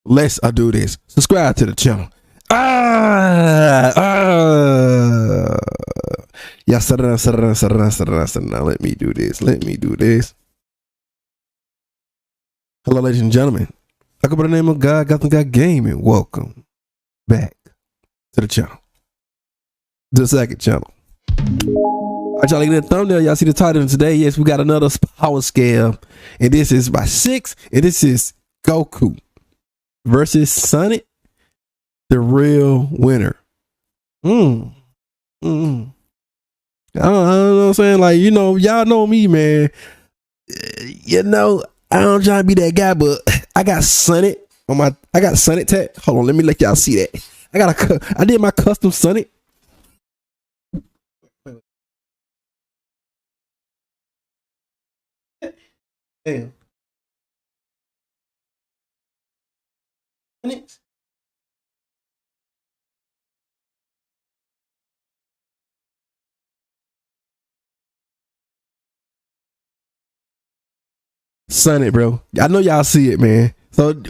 let's do this. Subscribe to the channel. Yeah, let me do this. Hello, ladies and gentlemen. I go by the name of GODGOTHAM Gaming. Welcome back to the channel. The second channel. I try to get a thumbnail. Y'all see the title today. Yes, we got another power scale. And this is by 6. And this is Goku versus Sonic, the real winner. I don't know what I'm saying. Like, you know, y'all know me, man. You know, I don't try to be that guy, but I got Sonic on my. I got Sonic tag. Hold on, let me let y'all see that. I did my custom Sonic. Damn. Sonic, bro. I know y'all see it, man. So we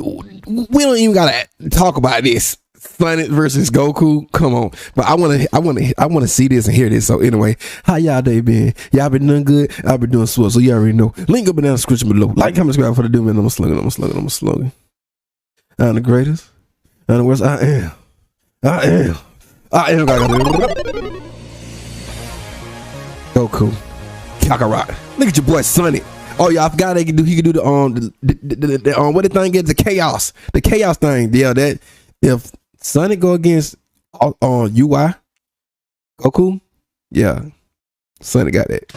don't even gotta talk about this. Sonic versus Goku. Come on. But I wanna see this and hear this. So anyway, how y'all day been? Y'all been doing good? I've been doing swell. So you already know. Link up in the description below. Like, comment, subscribe for the do, man. I'm a slogan. I'm the greatest. I'm the worst. I am. Goku. Kakarot. Look at your boy Sonic. Oh yeah, I forgot he could do the what the thing is, the chaos thing. Yeah, that if Sonic go against UI Goku, yeah, Sonic got that.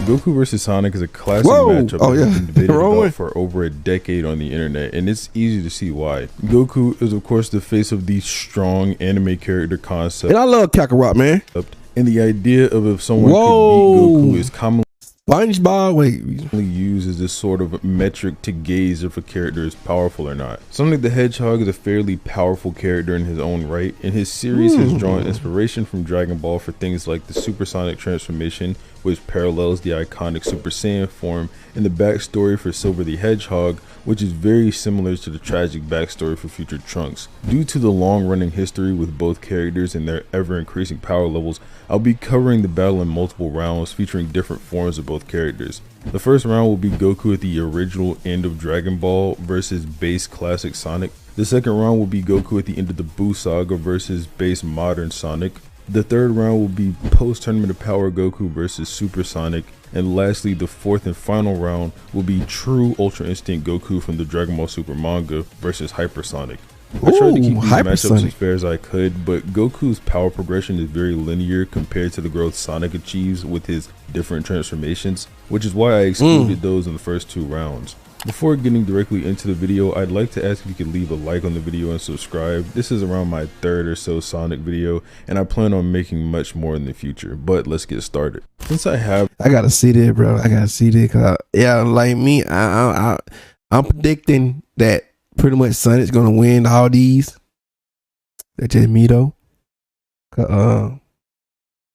Goku versus Sonic is a classic matchup that's been debated about for over a decade on the internet, and it's easy to see why. Goku is of course the face of the strong anime character concept, and I love Kakarot, man. And the idea of if someone could beat Goku is commonly used as this sort of metric to gauge if a character is powerful or not. Sonic the Hedgehog is a fairly powerful character in his own right, and his series has drawn inspiration from Dragon Ball for things like the supersonic transformation, which parallels the iconic Super Saiyan form, and the backstory for Silver the Hedgehog, which is very similar to the tragic backstory for future Trunks. Due to the long-running history with both characters and their ever-increasing power levels, I'll be covering the battle in multiple rounds featuring different forms of both characters. The first round will be Goku at the original end of Dragon Ball versus base classic Sonic. The second round will be Goku at the end of the Buu Saga versus base modern Sonic. The third round will be post-tournament of power Goku versus Super Sonic. And lastly, the fourth and final round will be true Ultra Instinct Goku from the Dragon Ball Super manga versus Hypersonic. I tried to keep these matchups as fair as I could, but Goku's power progression is very linear compared to the growth Sonic achieves with his different transformations, which is why I excluded those in the first two rounds. Before getting directly into the video, I'd like to ask if you could leave a like on the video and subscribe. This is around my third or so Sonic video, and I plan on making much more in the future, but let's get started. Since I gotta see that, bro. I gotta see that, cause yeah, like me, I'm predicting that pretty much Sonic's gonna win all these. That's just me though.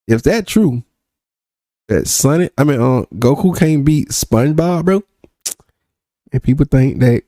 If that's true, that Goku can't beat SpongeBob, bro. And people think that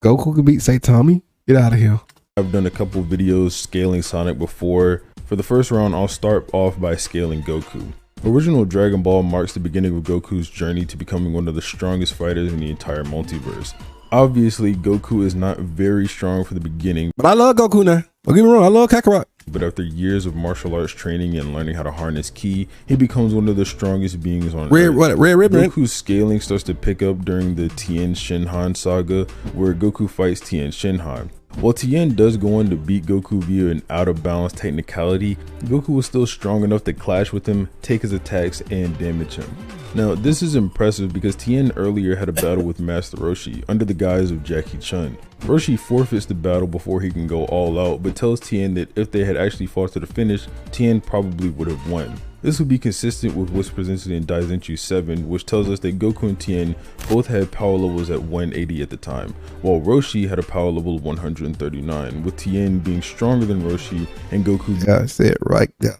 Goku could beat Saitama, get out of here. I've done a couple videos scaling Sonic before. For the first round, I'll start off by scaling Goku. Original Dragon Ball marks the beginning of Goku's journey to becoming one of the strongest fighters in the entire multiverse. Obviously, Goku is not very strong for the beginning, but I love Goku now. Don't get me wrong, I love Kakarot. But after years of martial arts training and learning how to harness ki, he becomes one of the strongest beings on Earth. Red Ribbon. Goku's scaling starts to pick up during the Tien Shinhan saga, where Goku fights Tien Shinhan. While Tien does go on to beat Goku via an out of balance technicality, Goku was still strong enough to clash with him, take his attacks, and damage him. Now this is impressive because Tien earlier had a battle with Master Roshi under the guise of Jackie Chun. Roshi forfeits the battle before he can go all out, but tells Tien that if they had actually fought to the finish, Tien probably would have won. This would be consistent with what's presented in Daizenshuu 7, which tells us that Goku and Tien both had power levels at 180 at the time, while Roshi had a power level of 139, with Tien being stronger than Roshi and Goku. Yeah, I said it right there.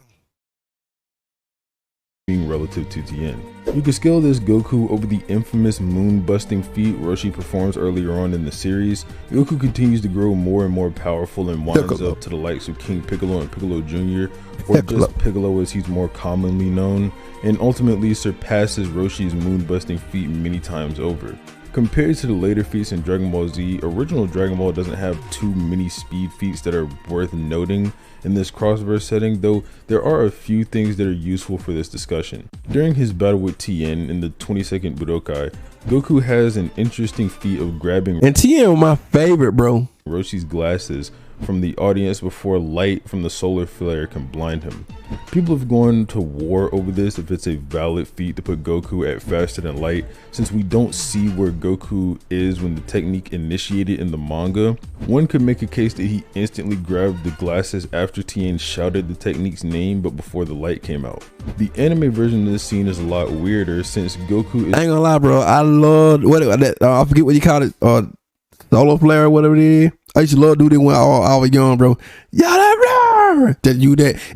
being relative to Tien. You can scale this Goku over the infamous moon-busting feat Roshi performs earlier on in the series. Goku continues to grow more and more powerful and winds up to the likes of King Piccolo and Piccolo Jr., or just Piccolo as he's more commonly known, and ultimately surpasses Roshi's moon-busting feat many times over. Compared to the later feats in Dragon Ball Z, original Dragon Ball doesn't have too many speed feats that are worth noting in this crossverse setting, though there are a few things that are useful for this discussion. During his battle with Tien in the 22nd Budokai, Goku has an interesting feat of grabbing and Tien was my favorite, bro. Roshi's glasses from the audience before light from the solar flare can blind him. People have gone to war over this if it's a valid feat to put Goku at faster than light, since we don't see where Goku is when the technique initiated in the manga. One could make a case that he instantly grabbed the glasses after Tien shouted the technique's name but before the light came out. The anime version of this scene is a lot weirder since Goku is— I ain't gonna lie, bro, I love I forget what you call it, solo flare or whatever it is. I used to love to do this when I was young, bro. That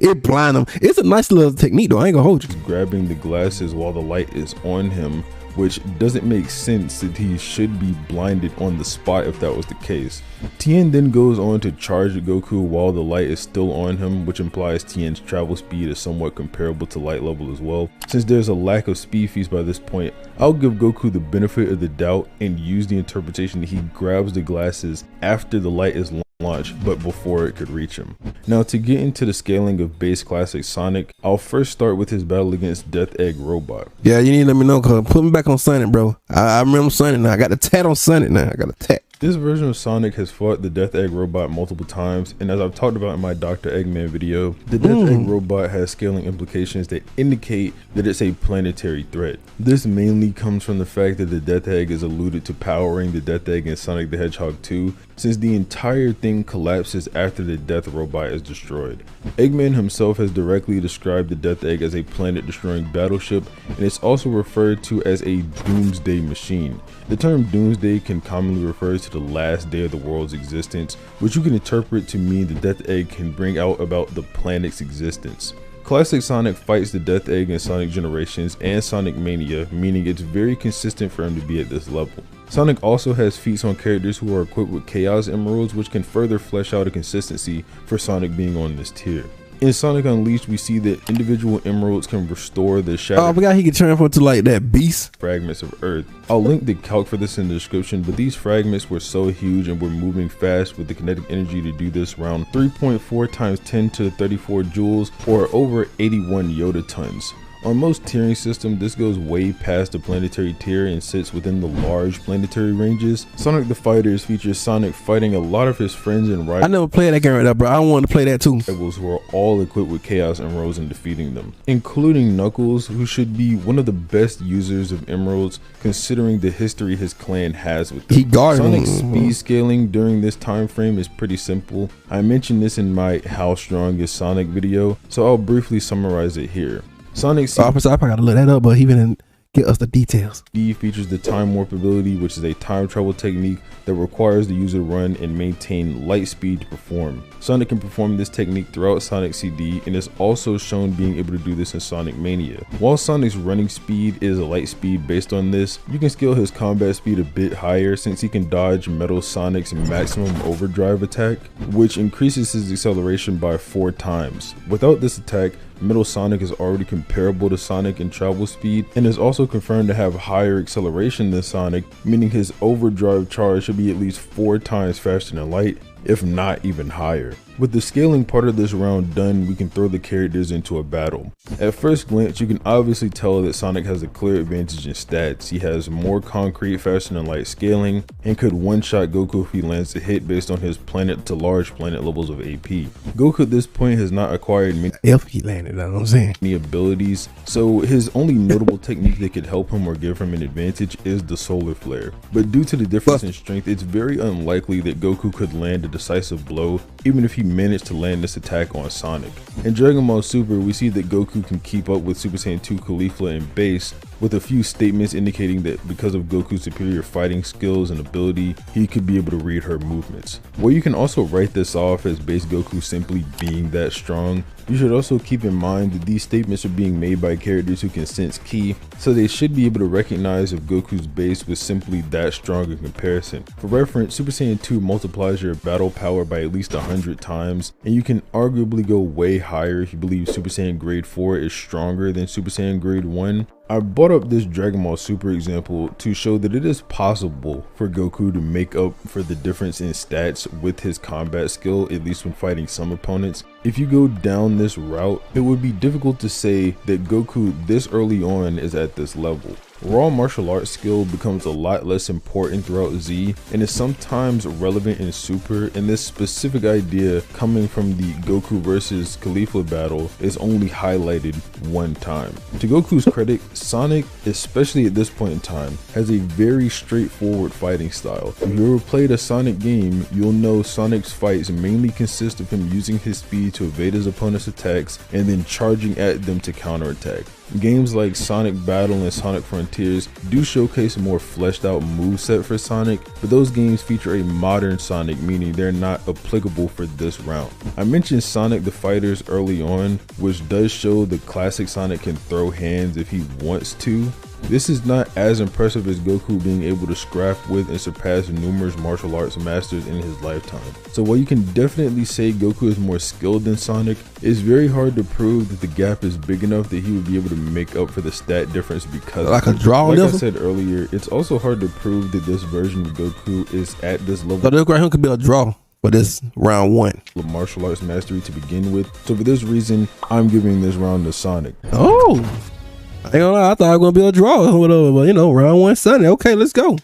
it blind them. It's a nice little technique though, I ain't gonna hold you. Grabbing the glasses while the light is on him, which doesn't make sense that he should be blinded on the spot if that was the case. Tien then goes on to charge Goku while the light is still on him, which implies Tien's travel speed is somewhat comparable to light level as well. Since there's a lack of speed feats by this point, I'll give Goku the benefit of the doubt and use the interpretation that he grabs the glasses after the light is launched but before it could reach him. Now, to get into the scaling of base classic Sonic, I'll first start with his battle against Death Egg Robot. Yeah, you need to let me know, cause put me back on Sonic, bro. I remember Sonic now. I got the tat on Sonic now. I got a tat. This version of Sonic has fought the Death Egg Robot multiple times, and as I've talked about in my Dr. Eggman video, the Death Egg Robot has scaling implications that indicate that it's a planetary threat. This mainly comes from the fact that the Death Egg is alluded to powering the Death Egg in Sonic the Hedgehog 2, since the entire thing collapses after the Death Robot is destroyed. Eggman himself has directly described the Death Egg as a planet-destroying battleship, and it's also referred to as a doomsday machine. The term doomsday can commonly refer to the last day of the world's existence, which you can interpret to mean the Death Egg can bring out about the planet's existence. Classic Sonic fights the Death Egg in Sonic Generations and Sonic Mania, meaning it's very consistent for him to be at this level. Sonic also has feats on characters who are equipped with Chaos Emeralds, which can further flesh out a consistency for Sonic being on this tier. In Sonic Unleashed, we see that individual emeralds can restore the shattered— I forgot he could transform to like that beast fragments of Earth. I'll link the calc for this in the description, but these fragments were so huge and were moving fast with the kinetic energy to do this around 3.4 times 10 to the 34 joules, or over 81 Yoda tons. On most tiering systems, this goes way past the planetary tier and sits within the large planetary ranges. Sonic the Fighters features Sonic fighting a lot of his friends and rivals. I never played that game right now, bro. I wanted to play that too. Who are all equipped with Chaos Emeralds and defeating them, including Knuckles, who should be one of the best users of Emeralds considering the history his clan has with them. Sonic's speed scaling during this time frame is pretty simple. I mentioned this in my How Strong is Sonic video, so I'll briefly summarize it here. Sonic I gotta look that up, but he didn't get us the details. Features the time warp ability, which is a time travel technique that requires the user to run and maintain light speed to perform. Sonic can perform this technique throughout Sonic CD and is also shown being able to do this in Sonic Mania. While Sonic's running speed is a light speed based on this, you can scale his combat speed a bit higher since he can dodge Metal Sonic's maximum overdrive attack, which increases his acceleration by 4 times. Without this attack, Metal Sonic is already comparable to Sonic in travel speed and is also confirmed to have higher acceleration than Sonic, meaning his overdrive charge should be at least 4 times faster than light, if not even higher. With the scaling part of this round done, we can throw the characters into a battle. At first glance, you can obviously tell that Sonic has a clear advantage in stats. He has more concrete, faster than light scaling, and could one-shot Goku if he lands a hit based on his planet to large planet levels of AP. Goku at this point has not acquired many abilities, so his only notable technique that could help him or give him an advantage is the solar flare. But due to the difference in strength, it's very unlikely that Goku could land a decisive blow, even if he managed to land this attack on Sonic. In Dragon Ball Super, we see that Goku can keep up with Super Saiyan 2 Caulifla in base with a few statements indicating that because of Goku's superior fighting skills and ability, he could be able to read her movements. While you can also write this off as base Goku simply being that strong, you should also keep in mind that these statements are being made by characters who can sense ki, so they should be able to recognize if Goku's base was simply that strong in comparison. For reference, Super Saiyan 2 multiplies your battle power by at least 100 times, and you can arguably go way higher if you believe Super Saiyan Grade 4 is stronger than Super Saiyan Grade 1. I brought up this Dragon Ball Super example to show that it is possible for Goku to make up for the difference in stats with his combat skill, at least when fighting some opponents. If you go down this route, it would be difficult to say that Goku this early on is at this level. Raw martial arts skill becomes a lot less important throughout Z and is sometimes relevant in Super, and this specific idea coming from the Goku versus Khalifa battle is only highlighted one time. To Goku's credit, Sonic, especially at this point in time, has a very straightforward fighting style. If you ever played a Sonic game, you'll know Sonic's fights mainly consist of him using his speed to evade his opponent's attacks and then charging at them to counterattack. Games like Sonic Battle and Sonic Frontiers do showcase a more fleshed out moveset for Sonic, but those games feature a modern Sonic, meaning they're not applicable for this round. I mentioned Sonic the Fighters early on, which does show the classic Sonic can throw hands if he wants to. This is not as impressive as Goku being able to scrap with and surpass numerous martial arts masters in his lifetime. So while you can definitely say Goku is more skilled than Sonic, it's very hard to prove that the gap is big enough that he would be able to make up for the stat difference because like a draw. Like I said earlier, it's also hard to prove that this version of Goku is at this level. So this right here could be a draw for this round one. Martial arts mastery to begin with. So for this reason, I'm giving this round to Sonic. Oh, I ain't gonna lie, I thought it was gonna be a draw or whatever, but you know, round one Sunday. Okay, let's go.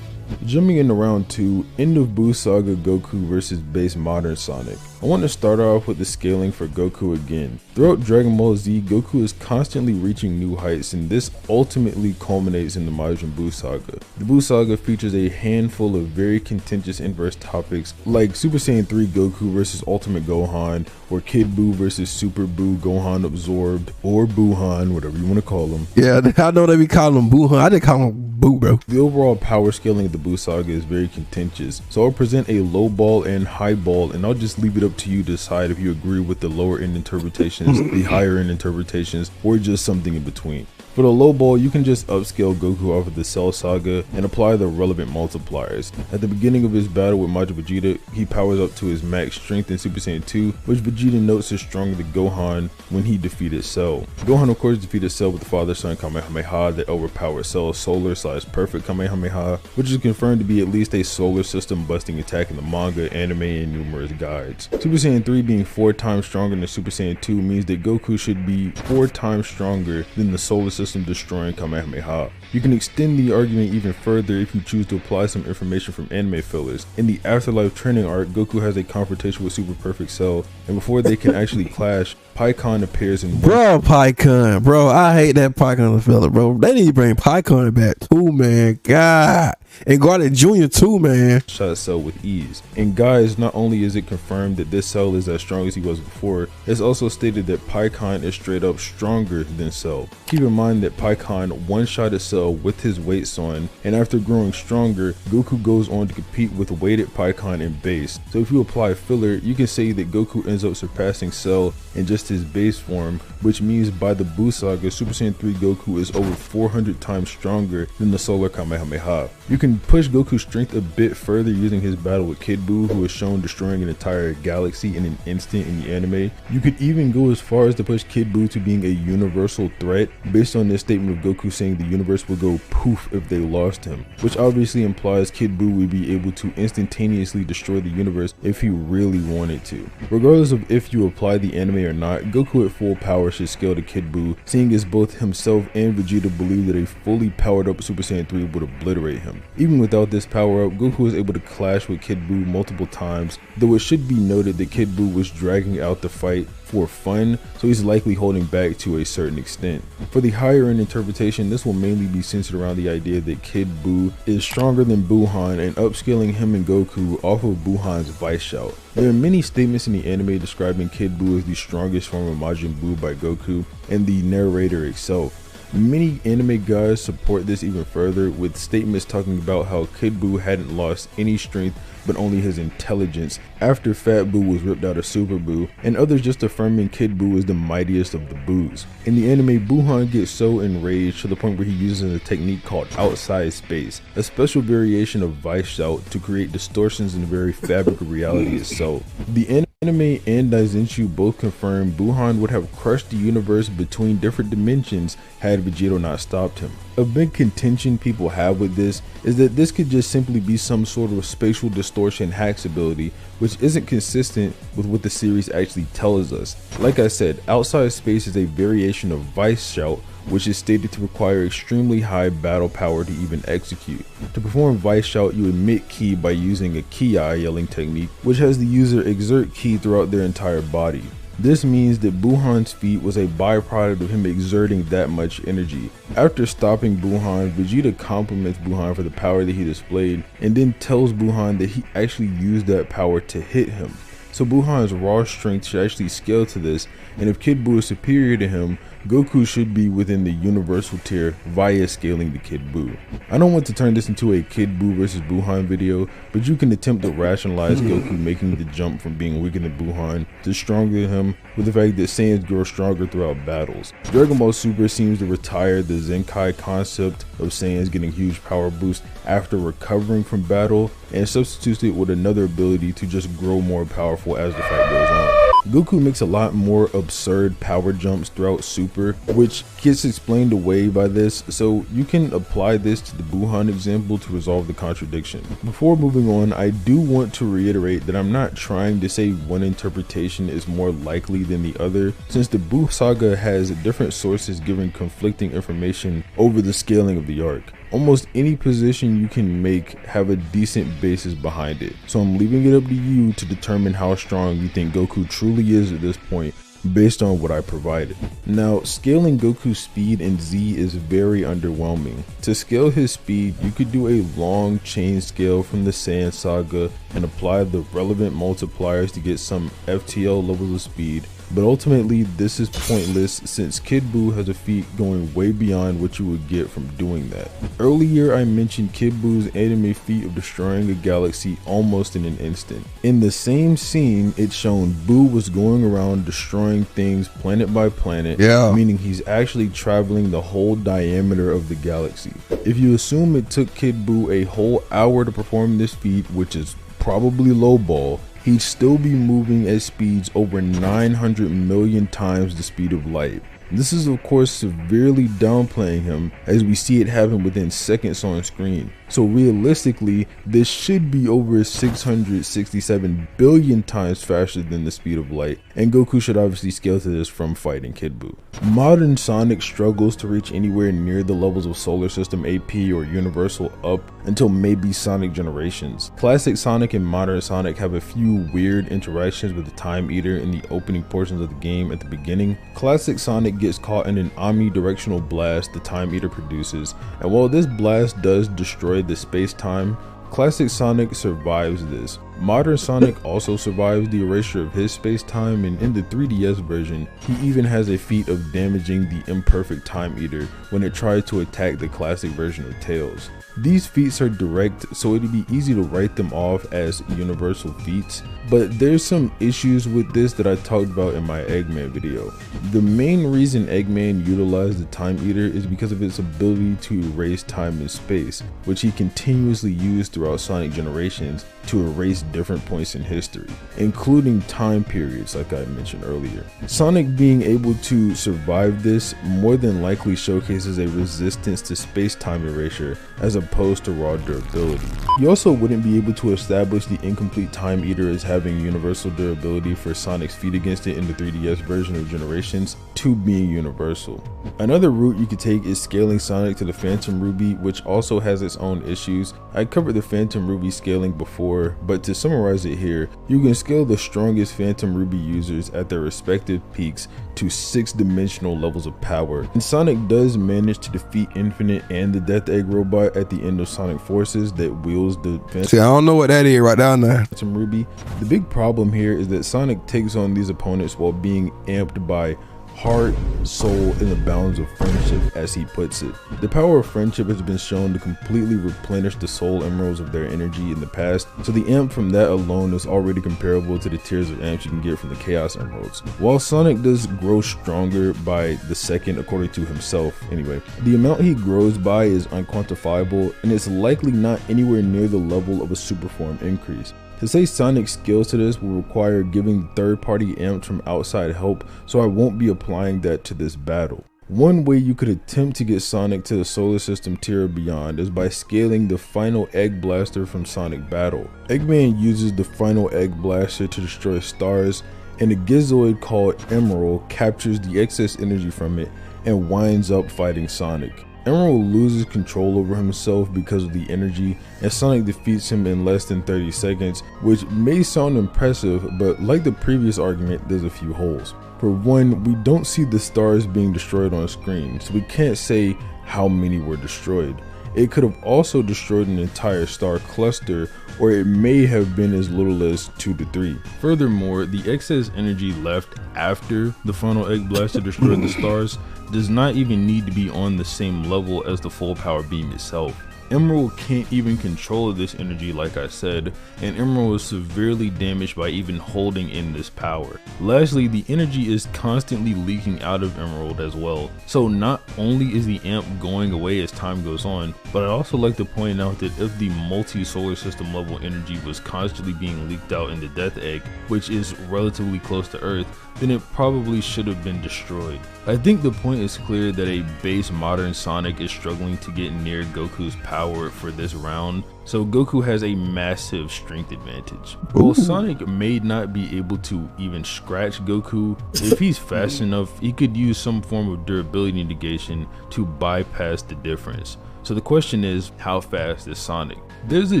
Jumping into round 2, End of Buu Saga Goku versus base modern Sonic. I want to start off with the scaling for Goku again. Throughout Dragon Ball Z, Goku is constantly reaching new heights, and this ultimately culminates in the Majin Buu Saga. The Buu Saga features a handful of very contentious inverse topics like Super Saiyan 3 Goku versus Ultimate Gohan, or Kid Buu versus Super Buu Gohan Absorbed, or Buuhan, whatever you want to call them. Yeah, I know they be calling him Buuhan. I didn't call him Buu, bro. The overall power scaling of the Buu Saga is very contentious, so I'll present a low ball and high ball, and I'll just leave it up to you to decide if you agree with the lower end interpretations, the higher end interpretations, or just something in between. For the low ball, you can just upscale Goku off of the Cell Saga and apply the relevant multipliers. At the beginning of his battle with Majin Vegeta, he powers up to his max strength in Super Saiyan 2, which Vegeta notes is stronger than Gohan when he defeated Cell. Gohan of course defeated Cell with the father-son Kamehameha that overpowered Cell's solar/perfect Kamehameha, which is confirmed to be at least a solar system busting attack in the manga, anime, and numerous guides. Super Saiyan 3 being 4 times stronger than Super Saiyan 2 means that Goku should be 4 times stronger than the solar system destroying Kamehameha. You can extend the argument even further if you choose to apply some information from anime fillers. In the Afterlife training arc, Goku has a confrontation with Super Perfect Cell, and before they can actually clash, Pikkon appears in Pikkon, bro, I hate that Pikkon fella, bro. They need to bring Pikkon back too, man. God. And Guardian Jr. too, man. Shot Cell with ease. And guys, not only is it confirmed that this Cell is as strong as he was before, it's also stated that Pikkon is straight up stronger than Cell. Keep in mind that Pikkon one-shotted Cell with his weights on, and after growing stronger, Goku goes on to compete with weighted Pikkon in base. So if you apply filler, you can say that Goku ends up surpassing Cell in just his base form, which means by the Buu Saga, Super Saiyan 3 Goku is over 400 times stronger than the Solar Kamehameha. You can push Goku's strength a bit further using his battle with Kid Buu, who is shown destroying an entire galaxy in an instant in the anime. You could even go as far as to push Kid Buu to being a universal threat, based on this statement of Goku saying the universe would go poof if they lost him, which obviously implies Kid Buu would be able to instantaneously destroy the universe if he really wanted to. Regardless of if you apply the anime or not, Goku at full power should scale to Kid Buu, seeing as both himself and Vegeta believe that a fully powered up Super Saiyan 3 would obliterate him. Even without this power up, Goku was able to clash with Kid Buu multiple times, though it should be noted that Kid Buu was dragging out the fight for fun, so he's likely holding back to a certain extent. For the higher end interpretation, this will mainly be centered around the idea that Kid Buu is stronger than Buuhan and upscaling him and Goku off of Buuhan's Vice Shout. There are many statements in the anime describing Kid Buu as the strongest form of Majin Buu by Goku and the narrator itself. Many anime guys support this even further, with statements talking about how Kid Buu hadn't lost any strength but only his intelligence after Fat Buu was ripped out of Super Buu, and others just affirming Kid Buu is the mightiest of the Boos. In the anime, Buuhan gets so enraged to the point where he uses a technique called outside space, a special variation of Vice Shout to create distortions in the very fabric of reality itself. The anime and Daizenshu both confirm Buuhan would have crushed the universe between different dimensions had Vegito not stopped him. A big contention people have with this is that this could just simply be some sort of spatial distortion hacks ability, which isn't consistent with what the series actually tells us. Like I said, outside space is a variation of Vice Shout, which is stated to require extremely high battle power to even execute. To perform Vice Shout, you emit ki by using a ki yelling technique, which has the user exert ki throughout their entire body. This means that Buuhan's feat was a byproduct of him exerting that much energy. After stopping Buuhan, Vegeta compliments Buuhan for the power that he displayed, and then tells Buuhan that he actually used that power to hit him. So Buuhan's raw strength should actually scale to this, and if Kid Buu is superior to him, Goku should be within the universal tier via scaling the Kid Buu. I don't want to turn this into a Kid Buu versus Buuhan video, but you can attempt to rationalize Goku making the jump from being weaker than Buuhan to stronger than him with the fact that Saiyans grow stronger throughout battles. Dragon Ball Super seems to retire the Zenkai concept of Saiyans getting huge power boosts after recovering from battle and substitutes it with another ability to just grow more powerful as the fight goes on. Goku makes a lot more absurd power jumps throughout Super, which gets explained away by this, so you can apply this to the Buuhan example to resolve the contradiction. Before moving on, I do want to reiterate that I'm not trying to say one interpretation is more likely than the other, since the Buu saga has different sources giving conflicting information over the scaling of the arc. Almost any position you can make have a decent basis behind it, so I'm leaving it up to you to determine how strong you think Goku truly is at this point based on what I provided. Now, scaling Goku's speed in Z is very underwhelming. To scale his speed, you could do a long chain scale from the Saiyan saga and apply the relevant multipliers to get some FTL levels of speed, but ultimately this is pointless since Kid Buu has a feat going way beyond what you would get from doing that. Earlier I mentioned Kid Buu's anime feat of destroying a galaxy almost in an instant. In the same scene, it's shown Buu was going around destroying things planet by planet, meaning he's actually traveling the whole diameter of the galaxy. If you assume it took Kid Buu a whole hour to perform this feat, which is probably lowball, he'd still be moving at speeds over 900 million times the speed of light. This is of course severely downplaying him, as we see it happen within seconds on screen. So realistically, this should be over 667 billion times faster than the speed of light, and Goku should obviously scale to this from fighting Kid Buu. Modern Sonic struggles to reach anywhere near the levels of Solar System AP or Universal up until maybe Sonic Generations. Classic Sonic and modern Sonic have a few weird interactions with the Time Eater in the opening portions of the game at the beginning. Classic Sonic gets caught in an omnidirectional blast the Time Eater produces, and while this blast does destroy the space-time, Classic Sonic survives this. Modern Sonic also survives the erasure of his space-time, and in the 3DS version, he even has a feat of damaging the imperfect Time Eater when it tries to attack the classic version of Tails. These feats are direct, so it'd be easy to write them off as universal feats, but there's some issues with this that I talked about in my Eggman video. The main reason Eggman utilized the Time Eater is because of its ability to erase time and space, which he continuously used throughout Sonic Generations to erase different points in history, including time periods like I mentioned earlier. Sonic being able to survive this more than likely showcases a resistance to space-time erasure as opposed to raw durability. You also wouldn't be able to establish the incomplete Time Eater as having universal durability for Sonic's feat against it in the 3DS version of Generations to being universal. Another route you could take is scaling Sonic to the Phantom Ruby, which also has its own issues. I covered the Phantom Ruby scaling before, but to summarize it here, you can scale the strongest Phantom Ruby users at their respective peaks to 6-dimensional levels of power, and Sonic does manage to defeat Infinite and the Death Egg robot at the end of Sonic Forces that wields the See, I don't know what that is right down there. Phantom Ruby. The big problem here is that Sonic takes on these opponents while being amped by heart, soul, and the bounds of friendship, as he puts it. The power of friendship has been shown to completely replenish the soul emeralds of their energy in the past, so the amp from that alone is already comparable to the tiers of amps you can get from the Chaos Emeralds. While Sonic does grow stronger by the second according to himself anyway, the amount he grows by is unquantifiable, and it's likely not anywhere near the level of a super form increase. To say Sonic scales to this will require giving third-party amps from outside help, so I won't be applying that to this battle. One way you could attempt to get Sonic to the Solar System tier or beyond is by scaling the final Egg Blaster from Sonic Battle. Eggman uses the final Egg Blaster to destroy stars, and a Gizoid called Emerald captures the excess energy from it and winds up fighting Sonic. Emerald loses control over himself because of the energy, and Sonic defeats him in less than 30 seconds, which may sound impressive, but like the previous argument, there's a few holes. For one, we don't see the stars being destroyed on screen, so we can't say how many were destroyed. It could have also destroyed an entire star cluster, or it may have been as little as 2 to 3. Furthermore, the excess energy left after the final Egg Blaster destroyed the stars does not even need to be on the same level as the full power beam itself. Emerald can't even control this energy like I said, and Emerald is severely damaged by even holding in this power. Lastly, the energy is constantly leaking out of Emerald as well, so not only is the amp going away as time goes on, but I'd also like to point out that if the multi-solar system level energy was constantly being leaked out in the Death Egg, which is relatively close to Earth, then it probably should have been destroyed. I think the point is clear that a base modern Sonic is struggling to get near Goku's power for this round, so Goku has a massive strength advantage. While Sonic may not be able to even scratch Goku, if he's fast enough, he could use some form of durability negation to bypass the difference. So the question is, how fast is Sonic? There's a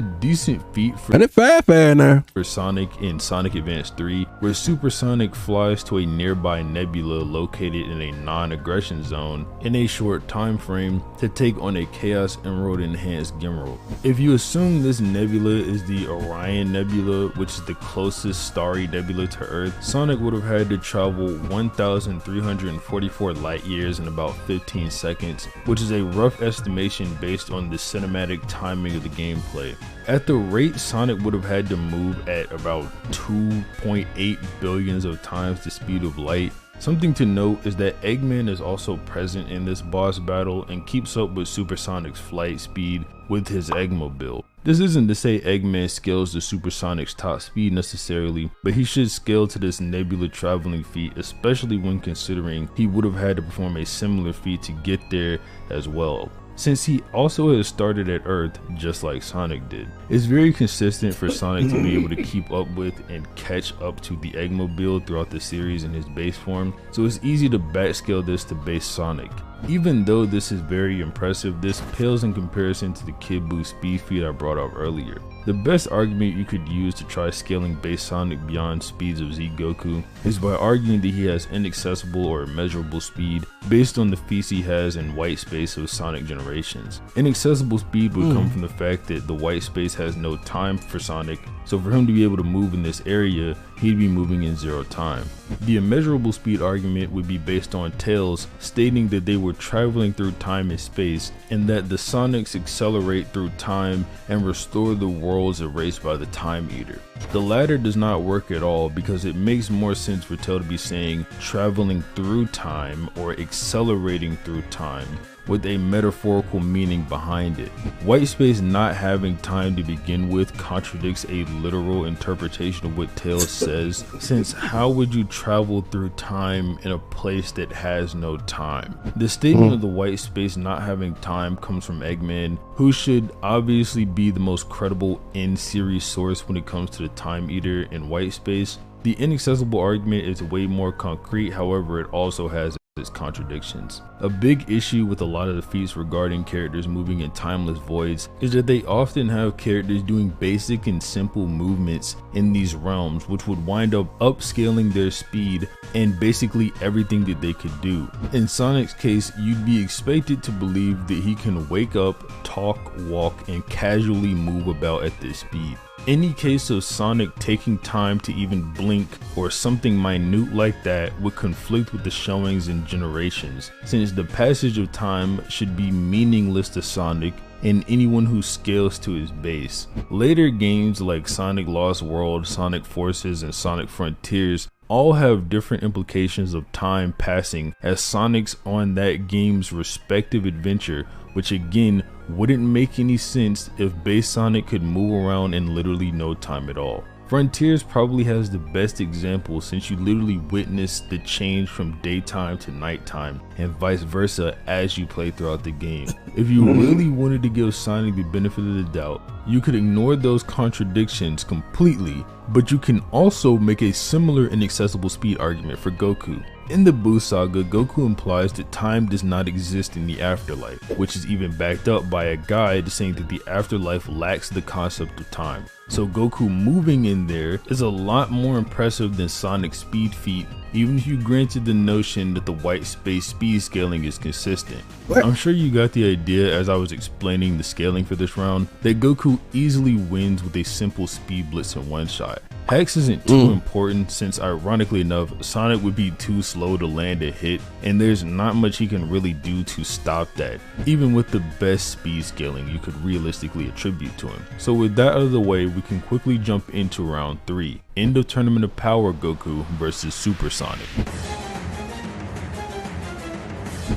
decent feat for Sonic in Sonic Advance 3, where Super Sonic flies to a nearby nebula located in a non-aggression zone in a short time frame to take on a Chaos Emerald enhanced Gemerald. If you assume this nebula is the Orion Nebula, which is the closest starry nebula to Earth, Sonic would have had to travel 1,344 light years in about 15 seconds, which is a rough estimation based on the cinematic timing of the gameplay. At the rate Sonic would have had to move at about 2.8 billions of times the speed of light. Something to note is that Eggman is also present in this boss battle and keeps up with Super Sonic's flight speed with his Eggmobile. This isn't to say Eggman scales to Super Sonic's top speed necessarily, but he should scale to this nebula traveling feat, especially when considering he would have had to perform a similar feat to get there as well, since he also has started at Earth just like Sonic did. It's very consistent for Sonic to be able to keep up with and catch up to the Eggmobile throughout the series in his base form, so it's easy to backscale this to base Sonic. Even though this is very impressive, this pales in comparison to the Kid Buu speed feat I brought up earlier. The best argument you could use to try scaling base Sonic beyond speeds of Z Goku is by arguing that he has inaccessible or immeasurable speed based on the feats he has in white space of Sonic generations. Inaccessible speed would come from the fact that the white space has no time for Sonic, so for him to be able to move in this area, he'd be moving in 0 time. The immeasurable speed argument would be based on Tails stating that they were traveling through time and space, and that the Sonics accelerate through time and restore the worlds erased by the Time Eater. The latter does not work at all because it makes more sense for Tails to be saying traveling through time or accelerating through time, with a metaphorical meaning behind it. White space not having time to begin with contradicts a literal interpretation of what Tails says, since how would you travel through time in a place that has no time? The statement of the white space not having time comes from Eggman, who should obviously be the most credible in-series source when it comes to the Time Eater in white space. The inaccessible argument is way more concrete, however it also has its contradictions. A big issue with a lot of the feats regarding characters moving in timeless voids is that they often have characters doing basic and simple movements in these realms, which would wind up upscaling their speed and basically everything that they could do. In Sonic's case, you'd be expected to believe that he can wake up, talk, walk, and casually move about at this speed. Any case of Sonic taking time to even blink or something minute like that would conflict with the showings in Generations, since the passage of time should be meaningless to Sonic and anyone who scales to his base. Later games like Sonic Lost World, Sonic Forces, and Sonic Frontiers all have different implications of time passing as Sonic's on that game's respective adventure, which again wouldn't make any sense if base Sonic could move around in literally no time at all. Frontiers probably has the best example since you literally witness the change from daytime to nighttime and vice versa as you play throughout the game. If you really wanted to give Sonic the benefit of the doubt, you could ignore those contradictions completely, but you can also make a similar inaccessible speed argument for Goku. In the Buu Saga, Goku implies that time does not exist in the afterlife, which is even backed up by a guide saying that the afterlife lacks the concept of time. So Goku moving in there is a lot more impressive than Sonic's speed feat, even if you granted the notion that the white space speed scaling is consistent. What? I'm sure you got the idea as I was explaining the scaling for this round, that Goku easily wins with a simple speed blitz in one shot. Hex isn't too important since ironically enough, Sonic would be too slow to land a hit and there's not much he can really do to stop that, even with the best speed scaling you could realistically attribute to him. So with that out of the way, we can quickly jump into round 3, End of Tournament of Power Goku versus Super Sonic.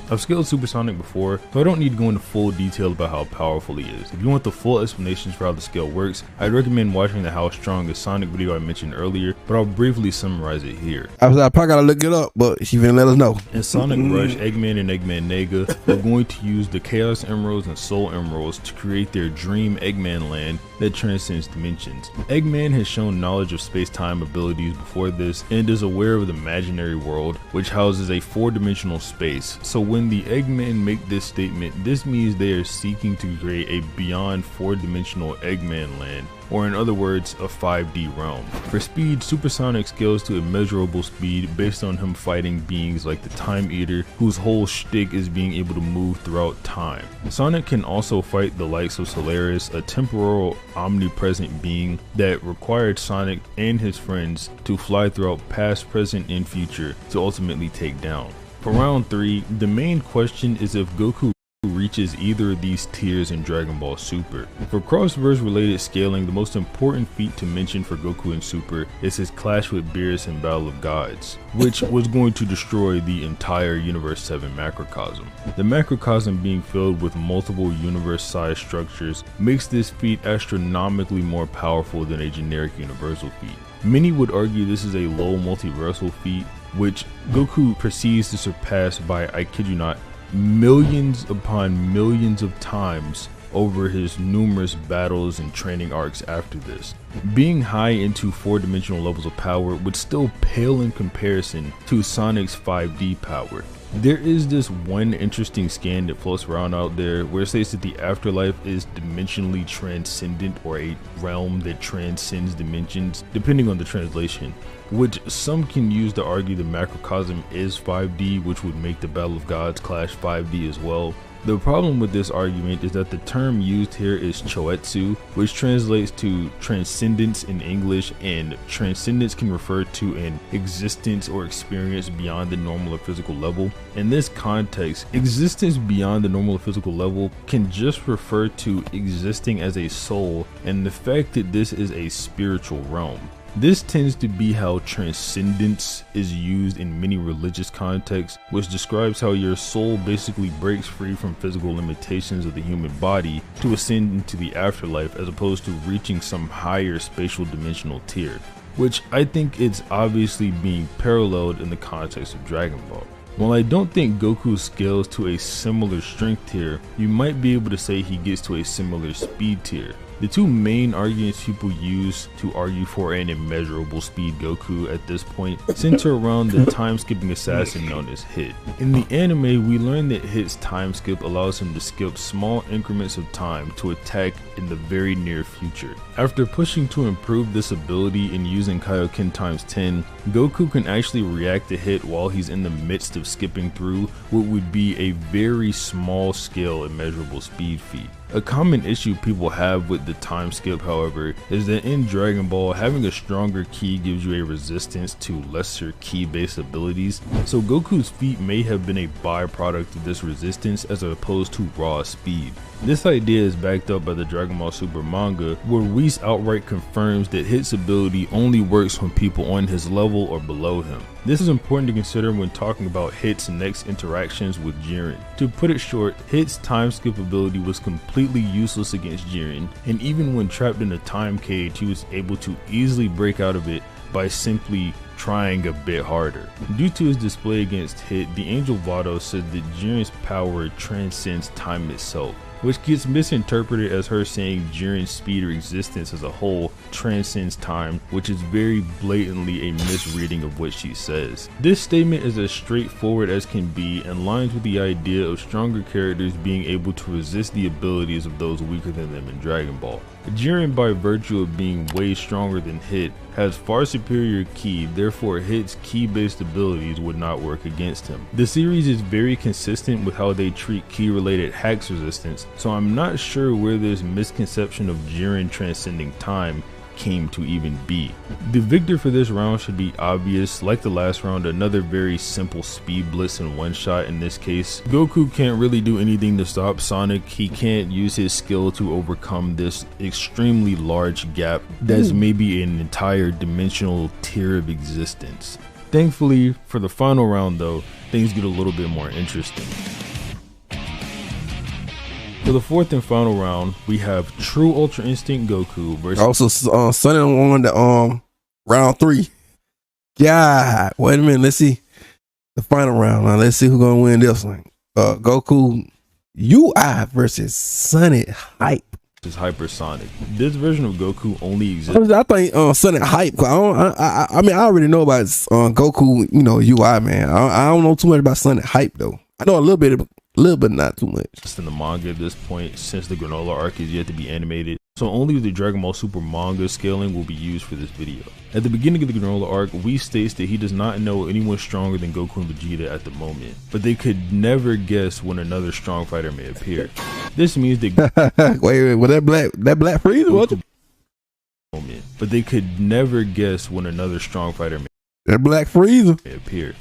I've scaled Super Sonic before, so I don't need to go into full detail about how powerful he is. If you want the full explanations for how the scale works, I'd recommend watching the How Strong is Sonic video I mentioned earlier, but I'll briefly summarize it here. I probably gotta look it up, but she finna let us know. In Sonic Rush, Eggman and Eggman Nega are going to use the Chaos Emeralds and Soul Emeralds to create their dream Eggman land that transcends dimensions. Eggman has shown knowledge of space-time abilities before this and is aware of the imaginary world, which houses a 4-dimensional space. So when the Eggmen make this statement, this means they are seeking to create a beyond 4-dimensional Eggman land, or in other words, a 5D realm. For speed, Super Sonic scales to immeasurable speed based on him fighting beings like the Time Eater, whose whole shtick is being able to move throughout time. Sonic can also fight the likes of Solaris, a temporal omnipresent being that required Sonic and his friends to fly throughout past, present, and future to ultimately take down. For round 3, the main question is if Goku reaches either of these tiers in Dragon Ball Super. For cross-verse related scaling, the most important feat to mention for Goku in Super is his clash with Beerus in Battle of Gods, which was going to destroy the entire Universe 7 macrocosm. The macrocosm being filled with multiple universe-sized structures makes this feat astronomically more powerful than a generic universal feat. Many would argue this is a low multiversal feat, which Goku proceeds to surpass by, I kid you not, millions upon millions of times over his numerous battles and training arcs after this. Being high into 4-dimensional levels of power would still pale in comparison to Sonic's 5D power. There is this one interesting scan that floats around out there where it states that the afterlife is dimensionally transcendent, or a realm that transcends dimensions, depending on the translation, which some can use to argue the macrocosm is 5D, which would make the Battle of Gods clash 5D as well. The problem with this argument is that the term used here is choetsu, which translates to transcendence in English, and transcendence can refer to an existence or experience beyond the normal or physical level. In this context, existence beyond the normal or physical level can just refer to existing as a soul and the fact that this is a spiritual realm. This tends to be how transcendence is used in many religious contexts, which describes how your soul basically breaks free from physical limitations of the human body to ascend into the afterlife, as opposed to reaching some higher spatial dimensional tier, which I think it's obviously being paralleled in the context of Dragon Ball. While I don't think Goku scales to a similar strength tier, you might be able to say he gets to a similar speed tier. The two main arguments people use to argue for an immeasurable speed Goku at this point center around the time-skipping assassin known as Hit. In the anime, we learn that Hit's time skip allows him to skip small increments of time to attack in the very near future. After pushing to improve this ability and using Kaioken times 10, Goku can actually react to Hit while he's in the midst of skipping through what would be a very small scale immeasurable speed feat. A common issue people have with the time skip, however, is that in Dragon Ball, having a stronger ki gives you a resistance to lesser ki based abilities, so Goku's feat may have been a byproduct of this resistance as opposed to raw speed. This idea is backed up by the Dragon Ball Super manga, where Whis outright confirms that Hit's ability only works when people on his level or below him. This is important to consider when talking about Hit's next interactions with Jiren. To put it short, Hit's time skip ability was completely useless against Jiren, and even when trapped in a time cage, he was able to easily break out of it by simply trying a bit harder. Due to his display against Hit, the Angel Vado said that Jiren's power transcends time itself, which gets misinterpreted as her saying Jiren's speed or existence as a whole transcends time, which is very blatantly a misreading of what she says. This statement is as straightforward as can be and lines with the idea of stronger characters being able to resist the abilities of those weaker than them in Dragon Ball. Jiren, by virtue of being way stronger than Hit, has far superior ki, therefore Hit's ki based abilities would not work against him. The series is very consistent with how they treat ki related hacks resistance, so I'm not sure where this misconception of Jiren transcending time came to even be. The victor for this round should be obvious. Like the last round, another very simple speed blitz in one shot. In this case, Goku can't really do anything to stop Sonic. He can't use his skill to overcome this extremely large gap that's maybe an entire dimensional tier of existence. Thankfully, for the final round though, things get a little bit more interesting. For the fourth and final round, we have True Ultra Instinct Goku versus Also, Sunny won the round 3. God, wait a minute. Let's see the final round. Now let's see who's gonna win this one. Goku UI versus Sunny Hype. is Hypersonic. This version of Goku only exists. I think Sunny Hype. I mean, I already know about Goku. You know, UI man. I don't know too much about Sunny Hype though. I know a little bit, not too much. Just in the manga at this point, since the Granola arc is yet to be animated, so only the Dragon Ball Super manga scaling will be used for this video. At the beginning of the Granola arc, Whis states that he does not know anyone stronger than Goku and Vegeta at the moment, but they could never guess when another strong fighter may appear. This means that wait, well that black Frieza, what? But they could never guess when another strong fighter that black Frieza may appear.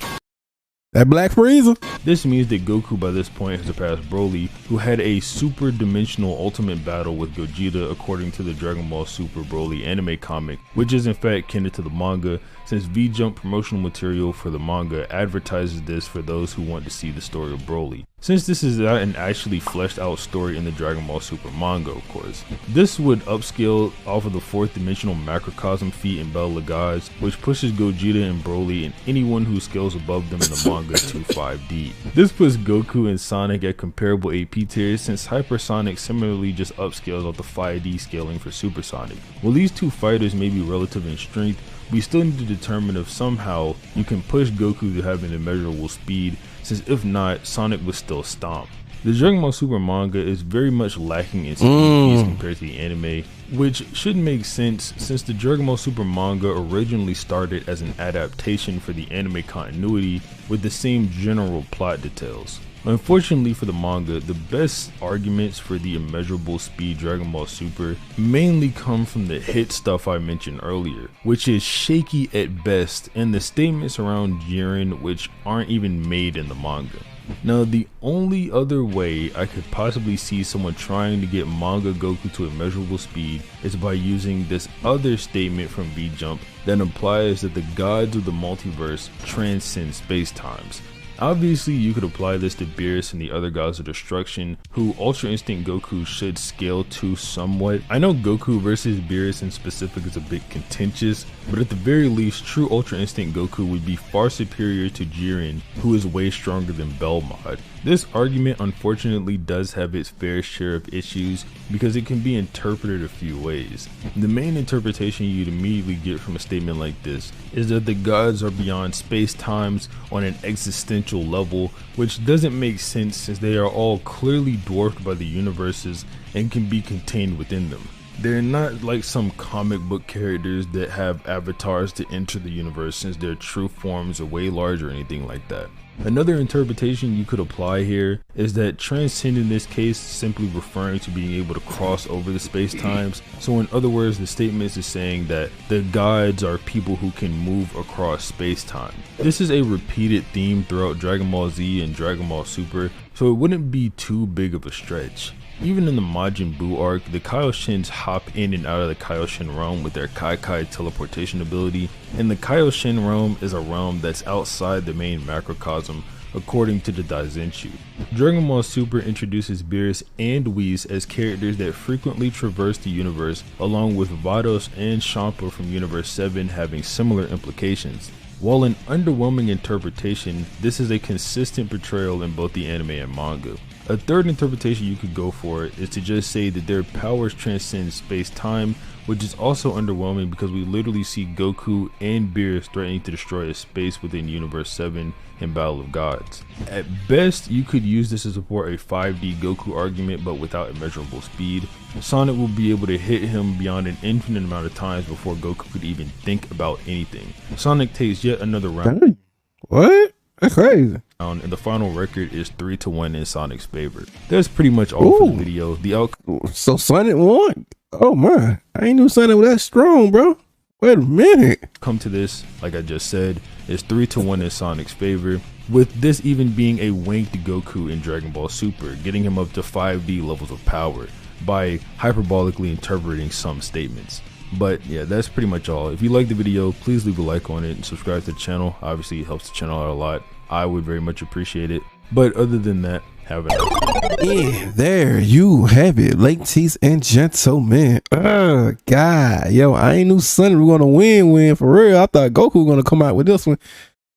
That black Frieza. This means that Goku by this point has surpassed Broly, who had a super dimensional ultimate battle with Gogeta according to the Dragon Ball Super Broly anime comic, which is in fact canon to the manga, since V-Jump promotional material for the manga advertises this for those who want to see the story of Broly. Since this is not an actually fleshed out story in the Dragon Ball Super manga, of course. This would upscale off of the 4th dimensional macrocosm feat in Bell Lagaz, which pushes Gogeta and Broly and anyone who scales above them in the manga to 5D. This puts Goku and Sonic at comparable AP tiers, since Hypersonic similarly just upscales off the 5D scaling for Supersonic. While these two fighters may be relative in strength, we still need to determine if somehow you can push Goku to having immeasurable speed, since if not, Sonic would still stomp. The Dragon Ball Super manga is very much lacking in speed compared to the anime, which should make sense since the Dragon Ball Super manga originally started as an adaptation for the anime continuity with the same general plot details. Unfortunately for the manga, the best arguments for the immeasurable speed Dragon Ball Super mainly come from the hit stuff I mentioned earlier, which is shaky at best, and the statements around Jiren which aren't even made in the manga. Now, the only other way I could possibly see someone trying to get manga Goku to immeasurable speed is by using this other statement from V-Jump that implies that the gods of the multiverse transcend space-times. Obviously, you could apply this to Beerus and the other gods of destruction, who Ultra Instinct Goku should scale to somewhat. I know Goku versus Beerus in specific is a bit contentious, but at the very least, true Ultra Instinct Goku would be far superior to Jiren, who is way stronger than Belmod. This argument unfortunately does have its fair share of issues because it can be interpreted a few ways. The main interpretation you'd immediately get from a statement like this is that the gods are beyond space-times on an existential level, which doesn't make sense since they are all clearly dwarfed by the universes and can be contained within them. They're not like some comic book characters that have avatars to enter the universe, since their true forms are way larger or anything like that. Another interpretation you could apply here is that transcend in this case simply referring to being able to cross over the space-times. So in other words, the statement is saying that the gods are people who can move across space-time. This is a repeated theme throughout Dragon Ball Z and Dragon Ball Super, so it wouldn't be too big of a stretch. Even in the Majin Buu arc, the Kaioshins hop in and out of the Kaioshin realm with their Kai teleportation ability, and the Kaioshin realm is a realm that's outside the main macrocosm according to the Daizenshuu. Dragon Ball Super introduces Beerus and Whis as characters that frequently traverse the universe, along with Vados and Champa from Universe 7 having similar implications. While an underwhelming interpretation, this is a consistent portrayal in both the anime and manga. A third interpretation you could go for is to just say that their powers transcend space-time, which is also underwhelming because we literally see Goku and Beerus threatening to destroy a space within Universe 7 in Battle of Gods. At best, you could use this to support a 5D Goku argument, but without immeasurable speed. Sonic will be able to hit him beyond an infinite amount of times before Goku could even think about anything. Sonic takes yet another round. What? That's crazy. And the final record is 3-1 in Sonic's favor. That's pretty much all for the video. So Sonic won? Oh man, I ain't knew Sonic was that strong, bro. Wait a minute. Come to this, like I just said, is 3-1 in Sonic's favor, with this even being a wink to Goku in Dragon Ball Super, getting him up to 5D levels of power by hyperbolically interpreting some statements. But yeah, that's pretty much all. If you like the video, please leave a like on it and subscribe to the channel. Obviously, it helps the channel out a lot. I would very much appreciate it. But other than that, have a nice day. Yeah, there you have it, ladies and gentlemen. God, yo, I ain't knew Sonny was gonna win for real. I thought Goku was gonna come out with this one,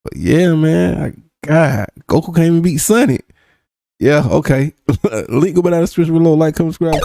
but yeah, man, God, Goku can't even beat Sonny. Yeah, okay. Link go down the description below. Like, comment, subscribe.